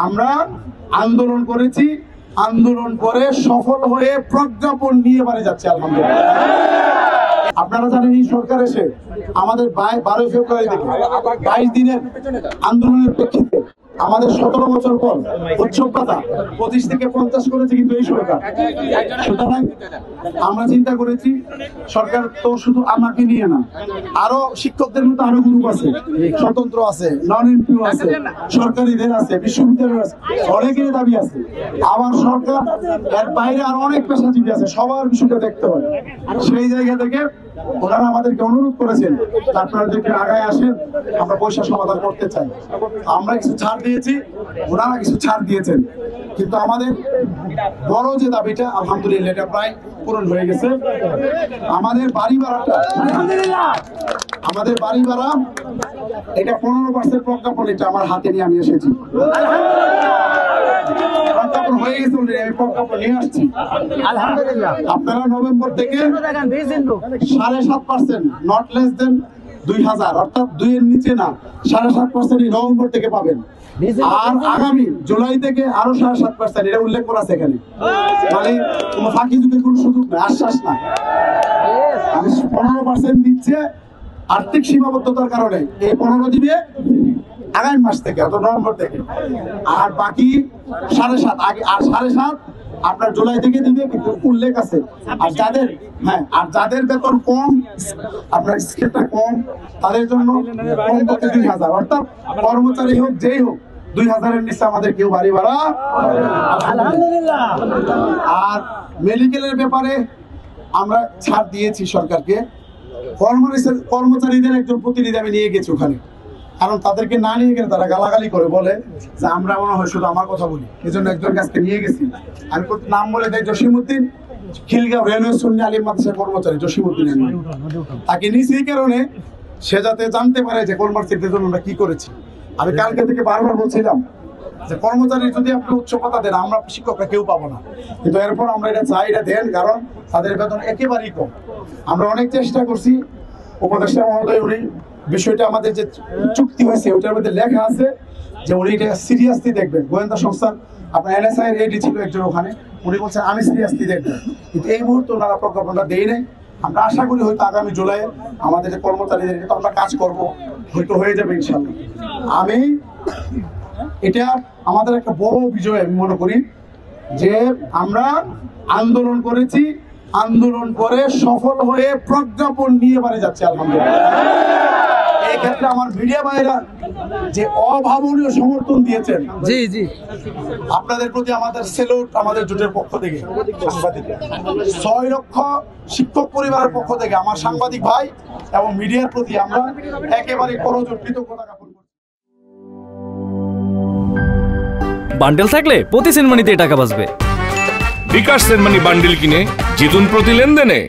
আমরা আন্দোলন করেছি, আন্দোলন করে সফল হয়ে প্রজ্ঞাপন নিয়ে বাড়ি যাচ্ছে আলহামদুলিল্লাহ। আপনারা জানেন এই সরকার এসে আমাদের 12 ফেব্রুয়ারি থেকে 22 দিনের আন্দোলনের প্রেক্ষিতে আমাদের 17 বছর পর উৎসব পাতা 25 থেকে 50 করেছে কিন্তু এই সরকার। সুতরাং আমরা চিন্তা করেছি সরকার তো শুধু আমাকে নিয়ে না, আরো শিক্ষকদের মতো আরো গ্রুপ আছে, স্বতন্ত্র আছে, নন এমপিও আছে, সরকারিদের আছে, বিশ্ববিদ্যালয় আছে, অনেকের দাবি আছে। আবার সরকার এর বাইরে আরো অনেক পেশাজীবী আছে, সবার বিষয়টা দেখতে হয়। সেই জায়গা থেকে ওনারা আমাদেরকে অনুরোধ করেছেন আপনারা যদি আগায় আসেন আমরা পয়সা সমাধান করতে চাই। আমরা কিছু ছাড় দিয়েছি, ওনারা কিছু ছাড় দিয়েছেন, কিন্তু আমাদের বড় যে দাবিটা আলহামদুলিল্লাহ এটা প্রায় পূরণ হয়ে গেছে। আমাদের বাড়ি ভাড়াটা এটা 15% প্রজ্ঞাপন, এটা আমার হাতে নিয়ে আমি এসেছি। প্রজ্ঞাপন হয়ে গেছে, আমি প্রজ্ঞাপন নিয়ে আসছি আলহামদুলিল্লাহ। আপনারা নভেম্বর থেকে 7.5%, নট লেস দেন 2000, অর্থাৎ 2 এর নিচে না, 7.5% নভেম্বর থেকে পাবেন। আর আগামী জুলাই থেকে আরো 7.5%, এটা উল্লেখ করা আছে এখানে। মানে কোনো ফাঁকি যুগের কোনো সুযোগ নেই, আশ্বাস না। 15% দিচ্ছে আর্থিক সীমাবদ্ধতার কারণে, এই 15 দিবে আগামী মাস থেকে, অর্থাৎ নভেম্বর থেকে। আর বাকি 7.5 আগে, আর 7.5 আপনার জুলাই থেকে দিবে, কিন্তু উল্লেখ আছে। আর যাদের বেতন কম, আপনার স্কেলটা কম, তাদের জন্য কমপক্ষে 2000, অর্থাৎ কর্মচারী হোক যেই হোক 2000 এর নিচে আমাদের কেউ বাড়ি ভাড়া আলহামদুলিল্লাহ। আর মেডিকেলের ব্যাপারে আমরা ছাড় দিয়েছি সরকারকে। কর্মচারীদের একজন প্রতিনিধি আমি নিয়ে গেছি ওখানে, কারণ তাদেরকে না নিয়ে গেলে তারা গালাগালি করে, বলে যে আমরা মনে হয় শুধু আমার কথা বলি। এই জন্য একজন কাছকে নিয়ে গেছি, আমি নাম বলে দেয় জসিমউদ্দিন, খিলগাঁও রেলওয়ে সুন্নি আলিম মাদ্রাসার কর্মচারী জসিমউদ্দিন। তাকে নিয়েছি এই কারণে সে যাতে জানতে পারে যে কর্মচারীদের জন্য আমরা কি করেছি। আমি কালকে থেকে বারবার বলছিলাম যে কর্মচারী যদি আপনি উচ্চ ভাতা দেন, আমরা শিক্ষকরা কেউ পাবো না, কিন্তু এরপর আমরা এটা চাই, এটা দেন, কারণ তাদের বেতন একেবারেই কম। আমরা অনেক চেষ্টা করছি, উপদেষ্টা মহোদয় উনি বিষয়টা আমাদের যে চুক্তি হয়েছে ওটার মধ্যে লেখা আছে যে উনি এটা সিরিয়াসলি দেখবেন। গোয়েন্দা সংস্থার আপনার NSI এর এডি ছিল একজন ওখানে, উনি বলছেন আমি সিরিয়াসলি দেখবেন, কিন্তু এই মুহূর্তে ওনারা প্রজ্ঞাপনটা দেয় নাই। আমরা আশা করি হয়তো আগামী জুলাই আমাদের যে কর্মচারীদেরকে তো আমরা কাজ করবো, হয়তো হয়ে যাবে ইনশাল্লাহ। আমি এটা আমাদের একটা বড় বিজয় আমি মনে করি যে আমরা আন্দোলন করেছি, আন্দোলন করে সফল হয়ে প্রজ্ঞাপন নিয়ে বাড়ি যাচ্ছে আলহামদুলিল্লাহ। এই ক্ষেত্রে আমার মিডিয়া ভাইরা যে অভাবনীয় সমর্থন দিয়েছেন, জি জি, আপনাদের প্রতি আমাদের সেলুট, আমাদের জোটের পক্ষ থেকে, সাংবাদিকরা 6 লক্ষ শিক্ষক পরিবারের পক্ষ থেকে আমার সাংবাদিক ভাই এবং মিডিয়ার প্রতি আমরা একেবারে করজোড় কৃতজ্ঞতা জ্ঞাপন করছি। বান্ডেল থাকলে প্রতি সেনমানিতে টাকা বাঁচবে। বিকাশ সেনমানি বান্ডেল কিনে জিতুন প্রতি লেনদেনে।